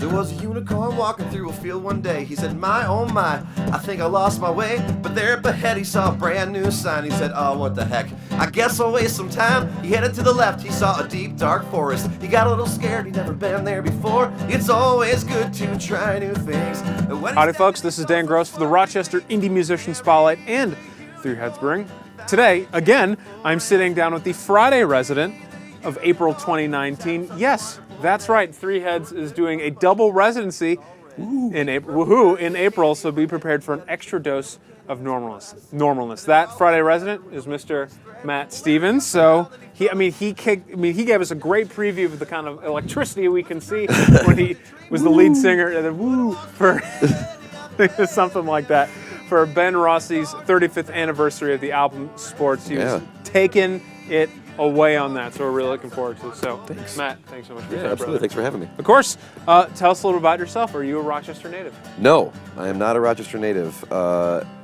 There was a unicorn walking through a field one day. He said, my, oh my, I think I lost my way. But there up ahead he saw a brand new sign. He said, oh, what the heck, I guess I'll waste some time. He headed to the left, he saw a deep dark forest. He got a little scared, he'd never been there before. It's always good to try new things. Howdy folks, this is Dan Gross for the Rochester Indie Musician Spotlight and Three Heads Brewing. Today, again, I'm sitting down with the Friday resident of April 2019. Yes, that's right, Three Heads is doing a double residency in April, so be prepared for an extra dose of normalness. That Friday resident is Mr. Matt Stevens. So he gave us a great preview of the kind of electricity we can see when he was the lead singer and then for something like that for Ben Rossi's 35th anniversary of the album Sports. He was taking it away on that, so we're really looking forward to it. So, thanks. Matt, thanks so much for your time, absolutely. brother. Thanks for having me. Of course, tell us a little about yourself. Are you a Rochester native? No, I am not a Rochester native.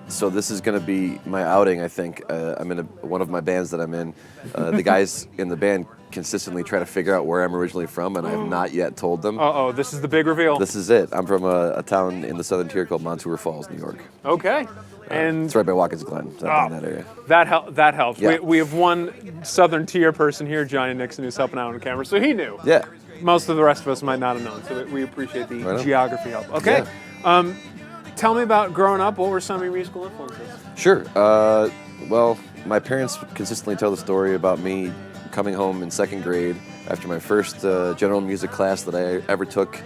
So this is going to be my outing, I think. I'm in one of my bands that I'm in. The guys in the band consistently try to figure out where I'm originally from, and I have not yet told them. Uh-oh, this is the big reveal. This is it. I'm from a town in the southern tier called Montour Falls, New York. Okay. And it's right by Watkins Glen, in that area. That helps. Yeah. We have one southern tier person here, Johnny Nixon, who's helping out on camera, so he knew. Yeah. Most of the rest of us might not have known, so we appreciate the geography help. Okay. Yeah. Tell me about growing up. What were some of your musical influences? Sure. Well, my parents consistently tell the story about me coming home in second grade after my first general music class that I ever took,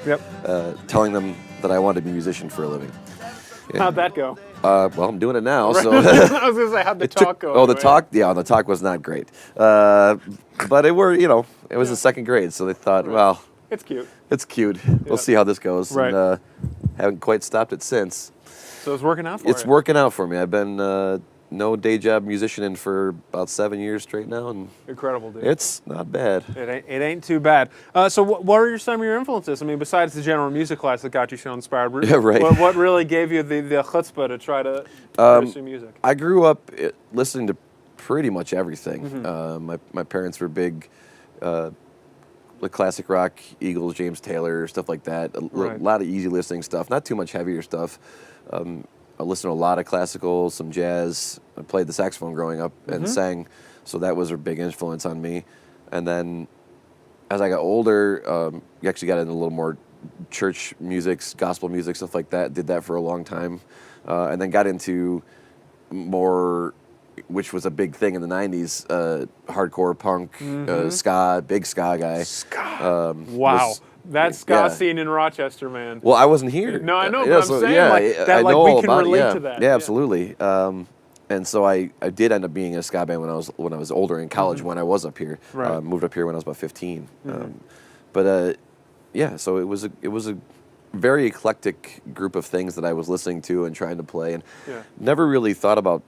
telling them that I wanted to be a musician for a living. Yeah. How'd that go? Well, I'm doing it now. So I was going to say, how'd the talk go? Oh, the talk? Yeah, the talk was not great. But it was the second grade, so they thought, well, it's cute. It's cute. We'll see how this goes. Right. And, haven't quite stopped it since. So it's working out for you? It's working out for me. I've been no day job musician in for about 7 years straight now, and incredible, dude. It's not bad. It ain't too bad. So what are some of your influences? I mean, besides the general music class that got you so inspired, yeah, right. What really gave you the chutzpah to try to pursue music? I grew up listening to pretty much everything. Mm-hmm. My parents were big classic rock, Eagles, James Taylor, stuff like that. A lot of easy listening stuff, not too much heavier stuff. I listened to a lot of classical, some jazz. I played the saxophone growing up and sang, so that was a big influence on me. And then as I got older, you actually got into a little more church music, gospel music, stuff like that. Did that for a long time. And then got into more, which was a big thing in the 90s, hardcore punk, ska, big ska guy. Ska. Wow. That ska scene in Rochester, man. Well, I wasn't here. No, I know, but I'm saying we can relate to that. Yeah, absolutely. And so I did end up being in a ska band when I was older in college. When I was up here, moved up here when I was about 15. So it was a very eclectic group of things that I was listening to and trying to play, and never really thought about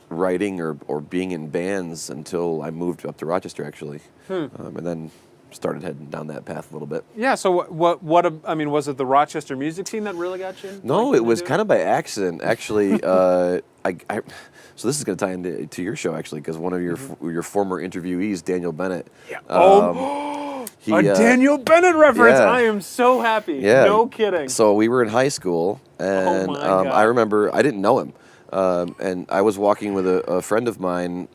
writing or being in bands until I moved up to Rochester, actually, and then started heading down that path a little bit. Yeah. So was it the Rochester music scene that really got you? No, it was kind of by accident, actually. So this is going to tie into your show, actually, because one of your former interviewees, Daniel Bennett. Yeah. A Daniel Bennett reference. Yeah. I am so happy. Yeah. No kidding. So we were in high school, and I remember I didn't know him, and I was walking with a friend of mine.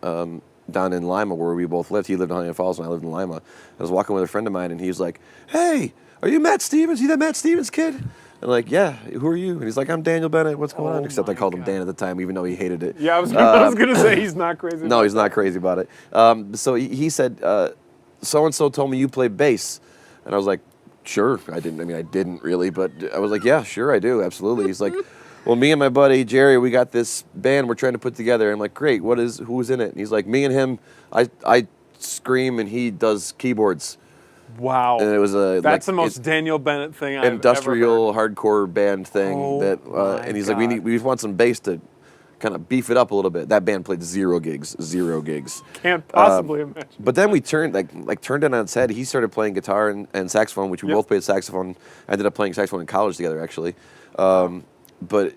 Down in Lima, where we both lived. He lived in Huntington Falls, and I lived in Lima. I was walking with a friend of mine, and he was like, "Hey, are you Matt Stevens? You that Matt Stevens kid?" And like, "Yeah, who are you?" And he's like, "I'm Daniel Bennett. What's going on?" Except I called him Dan at the time, even though he hated it. Yeah, I was going to say he's not crazy. No, he's not crazy about it. So he said, "So and so told me you play bass," and I was like, "Sure." I didn't really, but I was like, "Yeah, sure, I do, absolutely." He's like, "Well, me and my buddy Jerry, we got this band we're trying to put together." I'm like, "Great, who's in it?" And he's like, "Me and him, I scream and he does keyboards." Wow. And it was that's the most Daniel Bennett thing I've industrial ever heard. hardcore band thing and he's like, we want some bass to kind of beef it up a little bit. That band played zero gigs. Can't possibly imagine. But then we turned it on its head. He started playing guitar and saxophone, which we both played saxophone. I ended up playing saxophone in college together, actually. But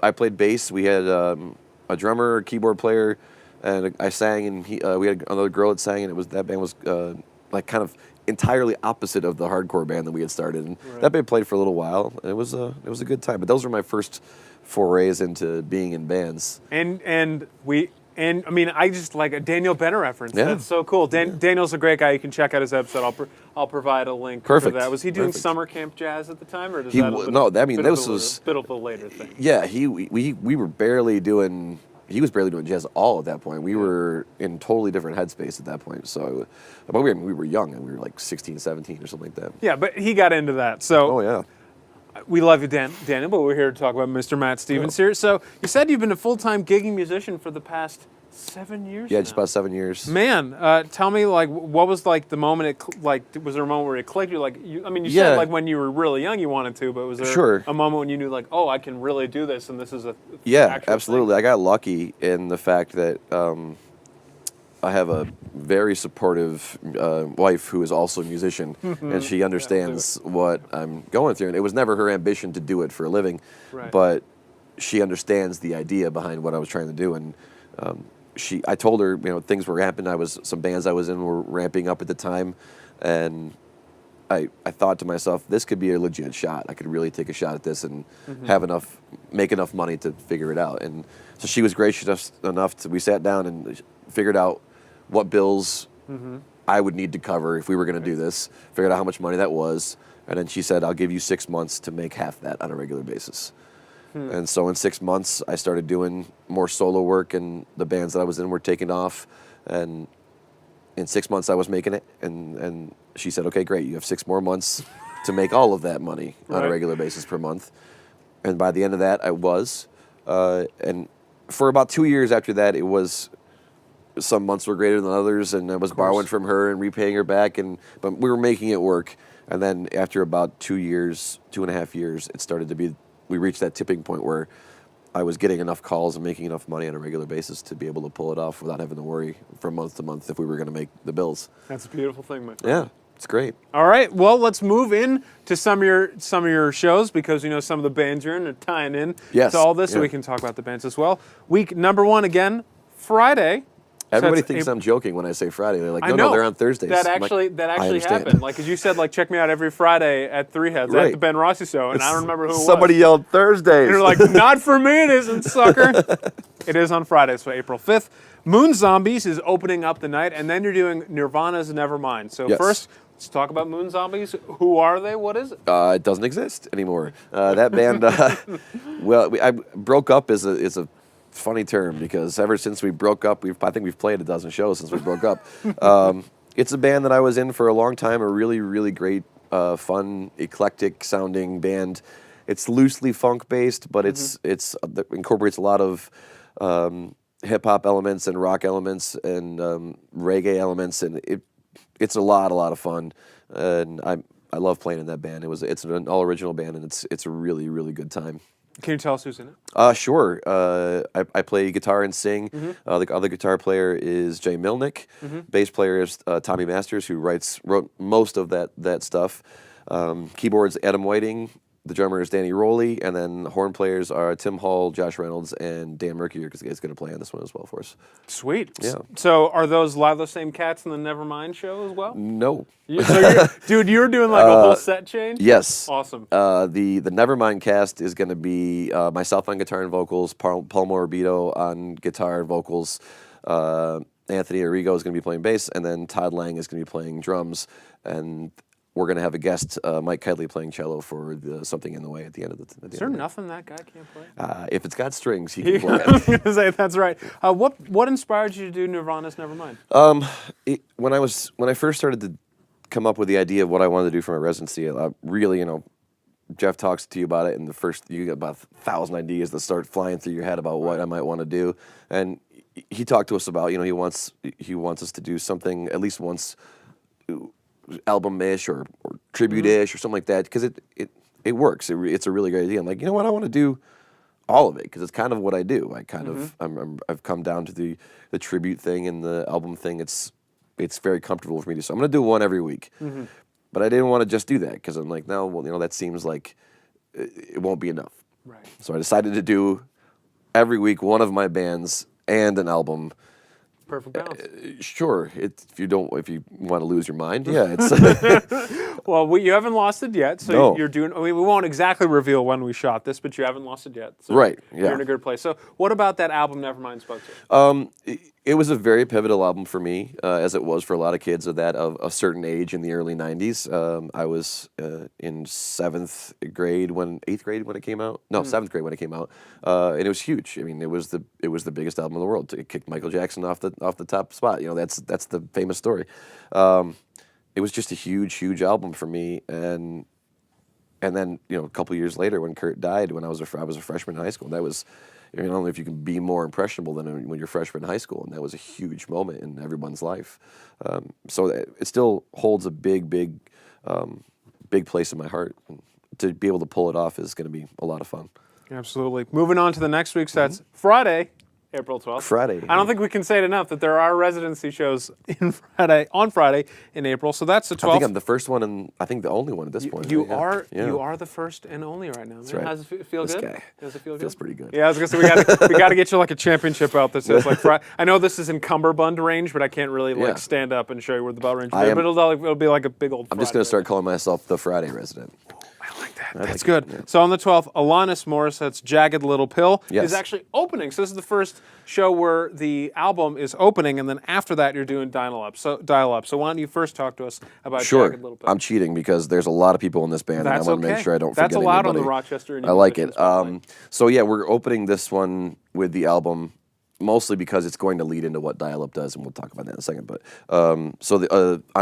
I played bass. We had a drummer, a keyboard player, and I sang. And we had another girl that sang, and that band was kind of entirely opposite of the hardcore band that we had started. And that band played for a little while. And it was a good time. But those were my first forays into being in bands. And I mean, I just like a Daniel Bennett reference. Yeah. That's so cool. Daniel's a great guy. You can check out his episode. I'll provide a link for that. Was he doing summer camp jazz at the time, or this was a bit of a later thing? Yeah, we were barely doing. He was barely doing jazz at all at that point. We were in totally different headspace at that point. So, but we were young, and we were like 16, 17 or something like that. Yeah, but he got into that. So. Oh yeah. We love you, Daniel, but we're here to talk about Mr. Matt Stevens here. So you said you've been a full-time gigging musician for the past 7 years. Yeah, just about 7 years. Man, tell me, like, what was like the moment? Was there a moment where it clicked? You said like when you were really young you wanted to, but was there a moment when you knew like, oh, I can really do this, and this is a absolutely. thing? I got lucky in the fact that I have a very supportive wife who is also a musician, and she understands what I'm going through. And it was never her ambition to do it for a living, but she understands the idea behind what I was trying to do. And I told her, things were happening. Some bands I was in were ramping up at the time, and I thought to myself, this could be a legit shot. I could really take a shot at this and make enough money to figure it out. And so she was gracious enough we sat down and figured out what bills I would need to cover if we were going to do this, figured out how much money that was, and then she said, I'll give you 6 months to make half that on a regular basis. And so in 6 months, I started doing more solo work, and the bands that I was in were taking off, and in 6 months I was making it, and she said, okay, great, you have 6 more months to make all of that money on a regular basis per month. And by the end of that, I was, and for about 2 years after that, it was, some months were greater than others, and I was borrowing from her and repaying her back, but we were making it work. And then after about 2 years, 2.5 years, it started to be, we reached that tipping point where I was getting enough calls and making enough money on a regular basis to be able to pull it off without having to worry from month to month if we were going to make the bills. That's a beautiful thing, my friend. Yeah, it's great. All right, well, let's move in to some of your shows, because some of the bands you're in are tying in to all this, so we can talk about the bands as well. Week number 1 again, Friday. Everybody thinks I'm joking when I say Friday. They're like, no, they're on Thursdays. That actually happened. Like, because you said, like, check me out every Friday at Three Heads at the Ben Rossi show, and I don't remember who it was. Somebody yelled Thursdays. And you're like, not for me, it isn't, sucker. It is on Friday, so April 5th. Moon Zombies is opening up the night, and then you're doing Nirvana's Nevermind. So first, let's talk about Moon Zombies. Who are they? What is it? It doesn't exist anymore. That band, I broke up is a funny term, because ever since we broke up, I think we've played a dozen shows since we broke up. It's a band that I was in for a long time, a really, really great, fun, eclectic sounding band. It's loosely funk based, but it incorporates a lot of hip hop elements and rock elements and reggae elements, and it's a lot of fun. And I love playing in that band. It's an all original band, and it's a really, really good time. Can you tell us who's in it? Sure. I play guitar and sing. The other guitar player is Jay Milnick. Bass player is Tommy Masters, who wrote most of that stuff. Keyboards, Adam Whiting. The drummer is Danny Rowley, and then the horn players are Tim Hall, Josh Reynolds, and Dan Mercury, because he's going to play on this one as well for us. Sweet. Yeah. So are those a lot of the same cats in the Nevermind show as well? No. You're doing like a whole set change? Yes. Awesome. The Nevermind cast is going to be myself on guitar and vocals, Paul Morabito on guitar and vocals, Anthony Arrigo is going to be playing bass, and then Todd Lang is going to be playing drums, and we're going to have a guest, Mike Kedley, playing cello for Something in the Way at the end of the. Is there nothing that guy can't play? If it's got strings, he can play I was going to say, that's right. What inspired you to do Nirvana's Nevermind? When I first started to come up with the idea of what I wanted to do for my residency, really, Jeff talks to you about it, and you get about 1,000 ideas that start flying through your head about what I might want to do, and he talked to us about, he wants us to do something at least once, album-ish or tribute-ish or something like that, because it works. It's a really great idea. I'm like, you know what, I want to do all of it, because it's kind of what I do. I kind of I've come down to the tribute thing and the album thing. It's very comfortable for me to do. So I'm going to do one every week. But I didn't want to just do that, because I'm like, no, well, that seems like it won't be enough. Right. So I decided to do every week one of my bands and an album, Perfect balance. Sure, if you want to lose your mind, yeah, it's Well, you haven't lost it yet, so No. you're doing. I mean, we won't exactly reveal when we shot this, but you haven't lost it yet. So Right, You're yeah. in a good place. So, what about that album, Nevermind, spoke to you? It was a very pivotal album for me, as it was for a lot of kids of a certain age in the early '90s. I was in eighth grade when it came out. No, seventh grade when it came out, and it was huge. I mean, it was the biggest album in the world. It kicked Michael Jackson off the top spot. You know, that's the famous story. It was just a huge album for me, and then a couple years later when Kurt died, when I was a freshman in high school, that was. I don't know if you can be more impressionable than when you're a freshman in high school, and that was a huge moment in everyone's life. So it still holds a big place in my heart. And to be able to pull it off is going to be a lot of fun. Absolutely. Moving on to the next week's, that's Friday, April 12th. Friday. I don't think we can say it enough that there are residency shows on Friday in April. So that's the 12th. I think I'm the first one, and I think the only one at this point. You right? are the first and only right now. That's right. How does it feel This good? guy Does it feel good? feels pretty good. Yeah, I was gonna say we got to get you like a championship belt that says like Friday. I know this is in Cumberbund range, but I can't really like stand up and show you where the bell range is. But it'll be like a big old. I'm just going to start calling myself the Friday resident. I like that. That's good. Yeah. So on the 12th, Alanis Morissette's Jagged Little Pill is actually opening. So this is the first show where the album is opening, and then after that, you're doing dial up. So why don't you first talk to us about Jagged Little Pill? I'm cheating because there's a lot of people in this band, and I want to make sure I don't forget anybody. That's allowed on the Rochester. I like it. So yeah, we're opening this one with the album. Mostly because it's going to lead into what dial-up does, and we'll talk about that in a second. But on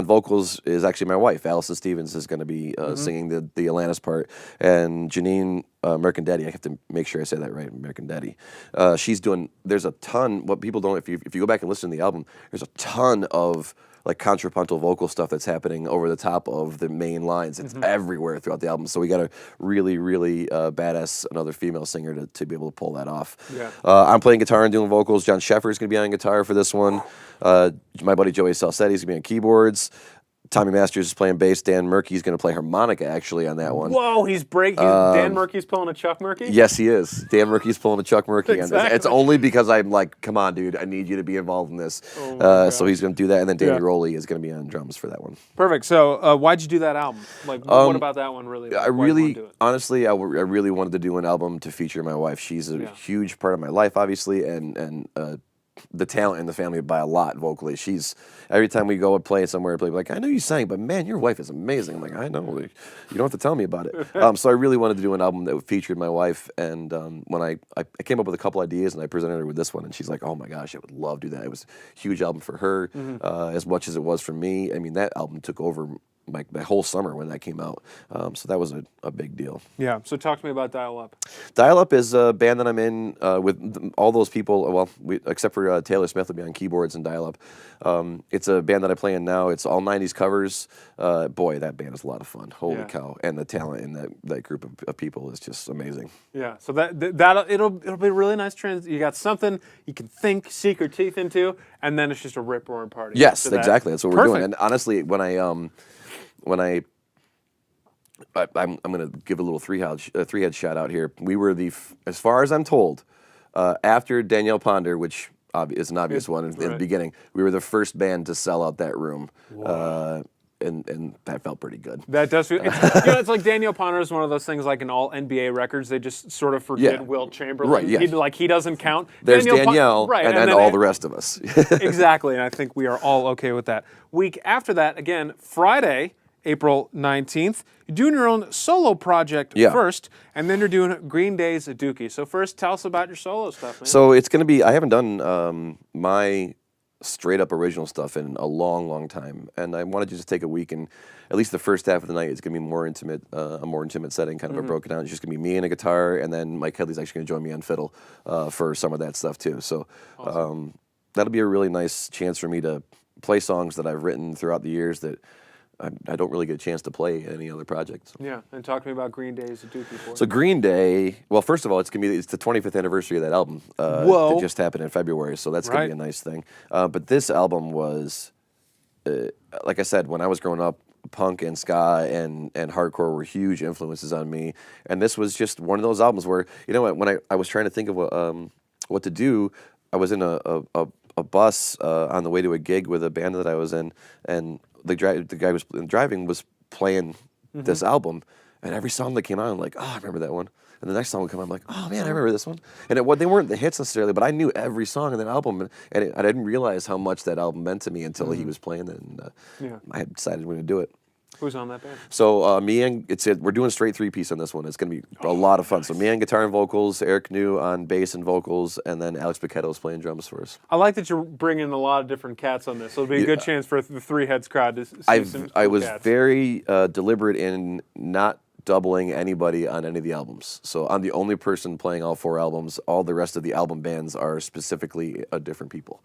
vocals is actually my wife, Allison Stevens, is going to be singing the Alanis part, and Janine Mercandetti. I have to make sure I say that right, Mercandetti. She's doing. There's a ton. What people don't. If you go back and listen to the album, there's a ton of like contrapuntal vocal stuff that's happening over the top of the main lines. It's everywhere throughout the album. So we got a really badass another female singer to be able to pull that off. Yeah. I'm playing guitar and doing vocals. John Sheffer is going to be on guitar for this one. My buddy Joey Salcetti is going to be on keyboards. Tommy Masters is playing bass. Dan Murky's going to play harmonica actually on that one. Whoa, Dan Murky's pulling a Chuck Murky? Yes, he is. Dan Murky's pulling a Chuck Murky. Exactly. It's only because I'm like, come on, dude, I need you to be involved in this. So he's going to do that, and then Danny Rowley is going to be on drums for that one. Perfect. So why'd you do that album? Like, what about that one really? Honestly, I really wanted to do an album to feature my wife. She's a huge part of my life, obviously, and the talent in the family by a lot vocally. She's every time we go and play somewhere, like, I know you sang, but man, your wife is amazing. I'm like, I know, like, you don't have to tell me about it. So I really wanted to do an album that featured my wife, and when I came up with a couple ideas and I presented her with this one, and she's like, oh my gosh, I would love to do that. It was a huge album for her, as much as it was for me. I mean, that album took over like the whole summer when that came out. So that was a big deal. Yeah. So talk to me about Dial Up. Dial Up is a band that I'm in with all those people. Well, except for Taylor Smith will be on keyboards and Dial Up. It's a band that I play in now. It's all 90s covers. Boy, that band is a lot of fun. Holy cow. And the talent in that group of people is just amazing. Yeah. So that it'll be a really nice trend. You got something you can think, sink your teeth into, and then it's just a rip-roaring party. Yes, exactly. That's what we're doing. And honestly, when I'm going to give a little three head shout out here. We were as far as I'm told, after Danielle Ponder, which is an obvious one in the beginning, we were the first band to sell out that room. And that felt pretty good. That does feel. It's like Danielle Ponder is one of those things like in all NBA records, they just sort of forget Wilt Chamberlain. Right, yeah. He doesn't count. There's Danielle and then all the rest of us. Exactly, and I think we are all okay with that. Week after that, again, Friday, April 19th, you're doing your own solo project first, and then you're doing Green Day's Dookie. So first, tell us about your solo stuff, man. So it's going to be, I haven't done my straight up original stuff in a long time, and I wanted to just take a week, and at least the first half of the night is going to be more intimate, a more intimate setting, kind of a broken down. It's just going to be me and a guitar, and then Mike Headley's actually going to join me on fiddle for some of that stuff too. So awesome. That'll be a really nice chance for me to play songs that I've written throughout the years that I don't really get a chance to play any other projects. Yeah, and talk to me about Green Day's Dookie for. So Green Day, well, first of all, it's the 25th anniversary of that album. That just happened in February, so that's going to be a nice thing. But this album was, like I said, when I was growing up, punk and ska and hardcore were huge influences on me. And this was just one of those albums where, you know what, when I was trying to think of what to do, I was in a a bus on the way to a gig with a band that I was in, and the guy was driving was playing this album, and every song that came out, I'm like, oh, I remember that one. And the next song would come out, I'm like, oh man, I remember this one. And they weren't the hits necessarily, but I knew every song in that album, and I didn't realize how much that album meant to me until he was playing it, and I decided we're going to do it. Who's on that band? So me and we're doing a straight 3-piece on this one. It's going to be a lot of fun. Nice. So me on guitar and vocals, Eric New on bass and vocals, and then Alex Piquetto's playing drums for us. I like that you're bringing a lot of different cats on this. So it'll be a good chance for the Three Heads crowd to see some I was cats. very deliberate in not doubling anybody on any of the albums. So I'm the only person playing all 4 albums. All the rest of the album bands are specifically different people.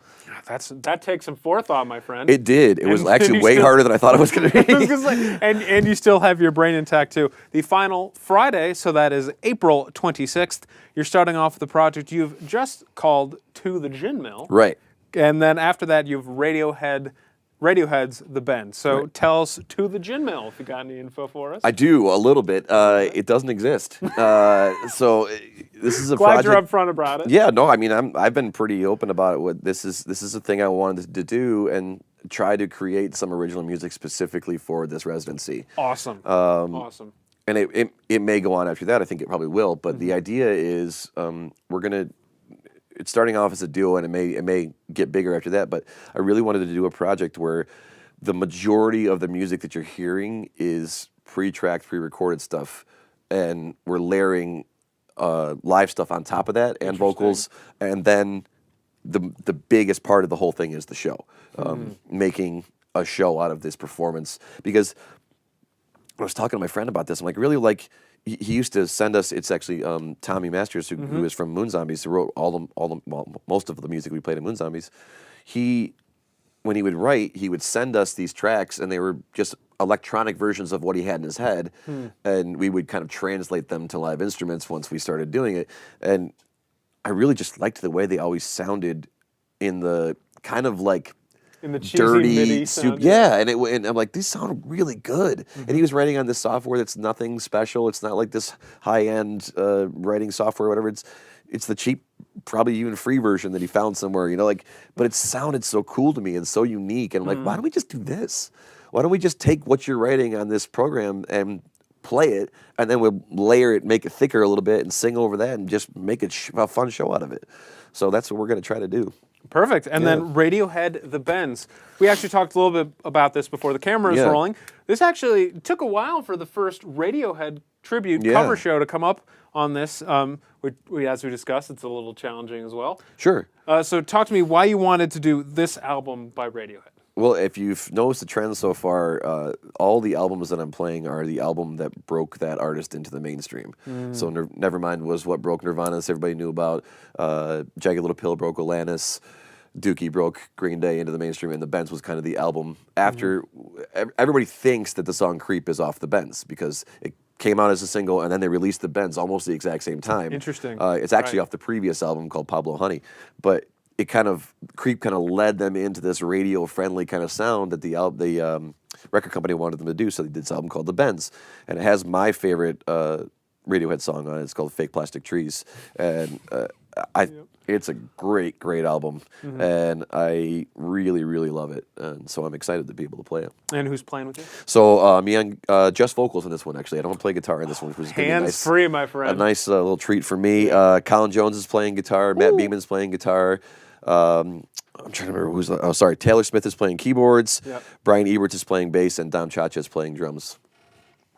That takes some forethought, my friend. It did. It was actually way harder than I thought it was going to be. and you still have your brain intact, too. The final Friday, so that is April 26th, you're starting off the project you've just called To the Gin Mill. Right. And then after that, you've Radiohead's The Bend. So tell us To the Gin Mill, if you got any info for us. I do, a little bit. It doesn't exist. So this is a Glad project. you're upfront about it. Yeah, no, I mean, I've been pretty open about it. This is a thing I wanted to do and try to create some original music specifically for this residency. Awesome. Awesome. And it may go on after that. I think it probably will. But the idea is it's starting off as a duo, and it may get bigger after that. But I really wanted to do a project where the majority of the music that you're hearing is pre-tracked, pre-recorded stuff, and we're layering live stuff on top of that and vocals, and then the biggest part of the whole thing is the show, making a show out of this performance. Because I was talking to my friend about this, I'm like, really, like, he used to send us. It's actually Tommy Masters, who is from Moon Zombies, who wrote most of the music we played in Moon Zombies. When he would write, he would send us these tracks, and they were just electronic versions of what he had in his head, and we would kind of translate them to live instruments once we started doing it. And I really just liked the way they always sounded in the kind of like in the cheesy dirty MIDI soup. sound. Yeah, and I'm like, these sound really good. And he was writing on this software that's nothing special. It's not like this high-end writing software or whatever. It's the cheap, probably even free version that he found somewhere, but it sounded so cool to me and so unique. And I'm like, why don't we just do this? Why don't we just take what you're writing on this program and play it, and then we'll layer it, make it thicker a little bit, and sing over that, and just make a fun show out of it. So that's what we're going to try to do. Perfect. And then Radiohead The Bends. We actually talked a little bit about this before the camera was rolling. This actually took a while for the first Radiohead tribute cover show to come up on this. As we discussed, it's a little challenging as well. Sure. So talk to me why you wanted to do this album by Radiohead. Well, if you've noticed the trend so far, all the albums that I'm playing are the album that broke that artist into the mainstream. So Nevermind was what broke Nirvana, as everybody knew about. Jagged Little Pill broke Alanis. Dookie broke Green Day into the mainstream, and The Bends was kind of the album after. Everybody thinks that the song Creep is off The Bends because it came out as a single, and then they released The Bends almost the exact same time. Interesting. It's actually off the previous album called Pablo Honey, but Creep kind of led them into this radio-friendly kind of sound that the record company wanted them to do. So they did this album called The Bends, and it has my favorite Radiohead song on it. It's called Fake Plastic Trees, and it's a great, great album, and I really, really love it. And so I'm excited to be able to play it. And who's playing with you? So me and just vocals in this one, actually. I don't play guitar in this one, which is hands-free, my friend. A nice little treat for me. Colin Jones is playing guitar. Matt Beeman's playing guitar. I'm trying to remember Taylor Smith is playing keyboards. Brian Eberts is playing bass, and Dom Chacha is playing drums.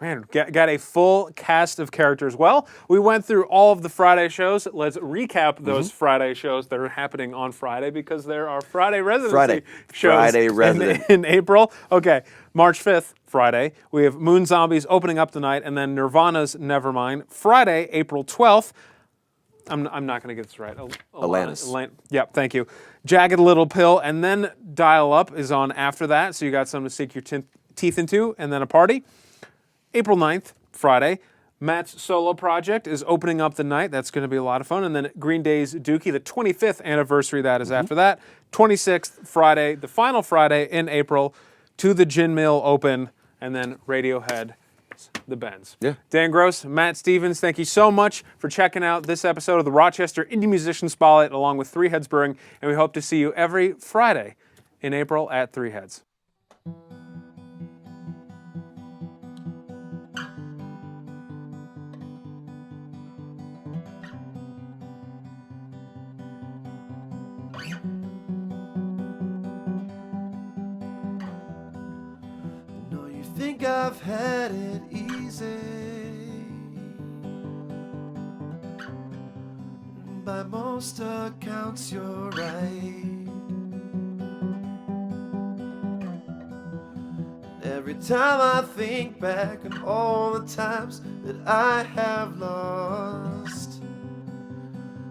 Man, got a full cast of characters. Well, we went through all of the Friday shows. Let's recap those Friday shows that are happening on Friday, because there are Friday residency shows in April. Okay, March 5th, Friday, we have Moon Zombies opening up the night, and then Nirvana's Nevermind. Friday, April 12th. I'm not going to get this right. Alanis. Yep, thank you. Jagged Little Pill, and then Dial Up is on after that, so you got something to sink your teeth into, and then a party. April 9th, Friday, Matt's solo project is opening up the night. That's going to be a lot of fun. And then Green Day's Dookie, the 25th anniversary, that is after that. 26th, Friday, the final Friday in April, To the Gin Mill open, and then Radiohead Yes, the Bends. Yeah. Dan Gross, Matt Stevens, thank you so much for checking out this episode of the Rochester Indie Musician Spotlight along with Three Heads Brewing, and we hope to see you every Friday in April at Three Heads. No, you think I've had it easy. By most accounts, you're right. Every time I think back on all the times that I have lost,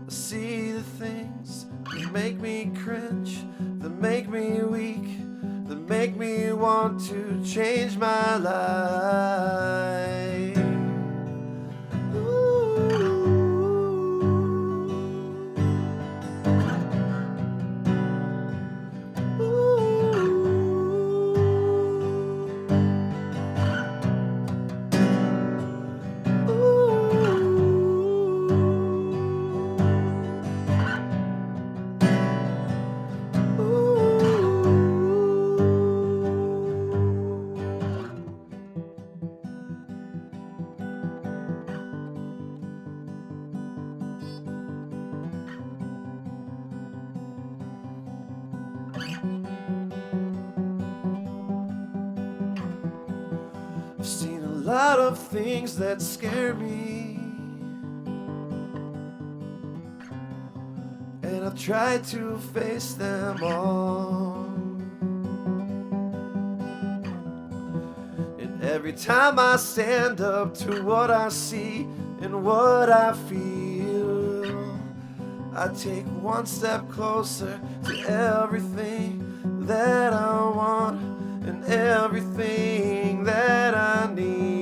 I see the things that make me cringe, that make me weak, that make me want to change my life. I've seen a lot of things that scare me, and I've tried to face them all. And every time I stand up to what I see and what I feel, I take one step closer to everything that I want and everything that I need.